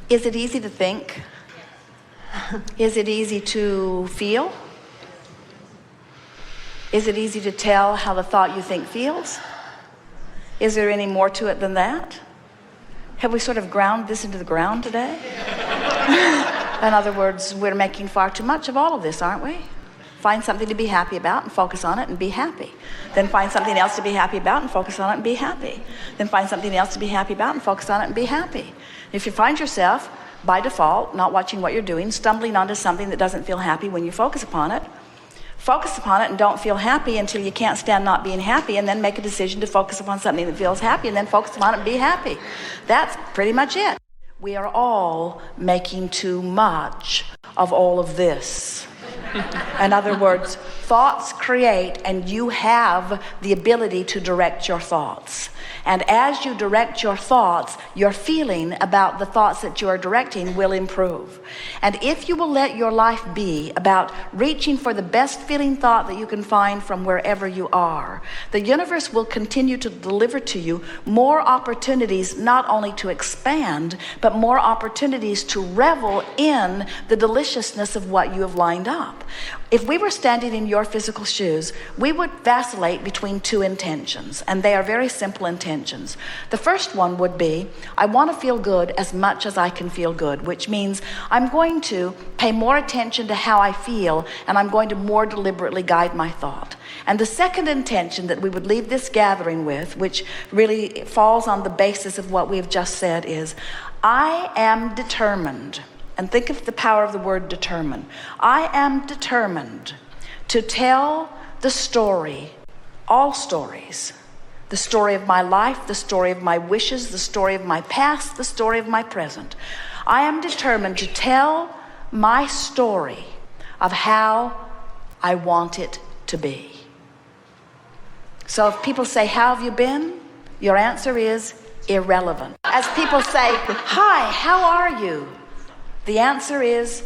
Is it easy to think? Is it easy to feel? Is it easy to tell how the thought you think feels? Is there any more to it than that? Have we sort of ground this into the ground today? In other words, we're making far too much of all of this, aren't we? Find something to be happy about and focus on it and be happy. Then find something else to be happy about and focus on it and be happy. Then find something else to be happy about and focus on it and be happy. If you find yourself, by default, not watching what you're doing, stumbling onto something that doesn't feel happy when you focus upon it and don't feel happy until you can't stand not being happy, and then make a decision to focus upon something that feels happy, and then focus upon it and be happy. That's pretty much it. We are all making too much of all of this. In other words, thoughts create, and you have the ability to direct your thoughts. And as you direct your thoughts, your feeling about the thoughts that you are directing will improve. And if you will let your life be about reaching for the best feeling thought that you can find from wherever you are, the universe will continue to deliver to you more opportunities, not only to expand, but more opportunities to revel in the deliciousness of what you have lined up. If we were standing in your physical shoes, we would vacillate between two intentions, and they are very simple intentions. The first one would be, I want to feel good as much as I can feel good, which means I'm going to pay more attention to how I feel, and I'm going to more deliberately guide my thought. And the second intention that we would leave this gathering with, which really falls on the basis of what we have just said, is, I am determined. And think of the power of the word determined. I am determined to tell the story, all stories, the story of my life, the story of my wishes, the story of my past, the story of my present. I am determined to tell my story of how I want it to be. So if people say, how have you been? Your answer is irrelevant. As people say, hi, how are you? The answer is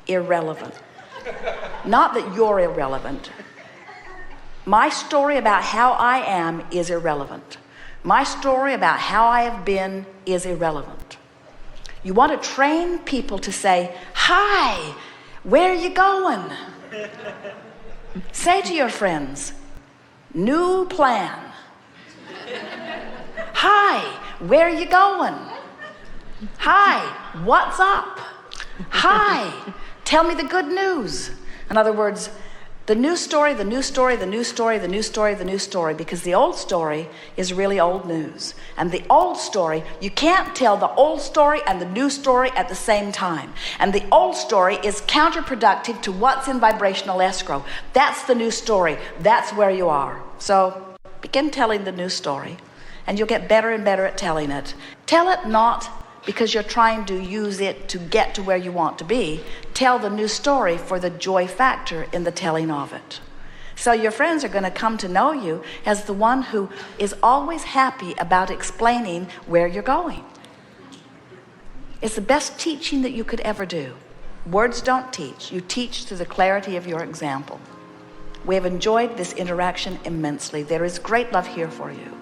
irrelevant. Not that you're irrelevant. My story about how I am is irrelevant. My story about how I have been is irrelevant. You want to train people to say, hi, where are you going? Say to your friends, new plan. Hi, where are you going? Hi, what's up? Hi, tell me the good news. In other words, the new story, the new story, the new story, the new story, the new story, because the old story is really old news. And the old story, you can't tell the old story and the new story at the same time. And the old story is counterproductive to what's in vibrational escrow. That's the new story. That's where you are. So begin telling the new story, and you'll get better and better at telling it. Tell it not because you're trying to use it to get to where you want to be. Tell the new story for the joy factor in the telling of it. So your friends are going to come to know you as the one who is always happy about explaining where you're going. It's the best teaching that you could ever do. Words don't teach. You teach through the clarity of your example. We have enjoyed this interaction immensely. There is great love here for you.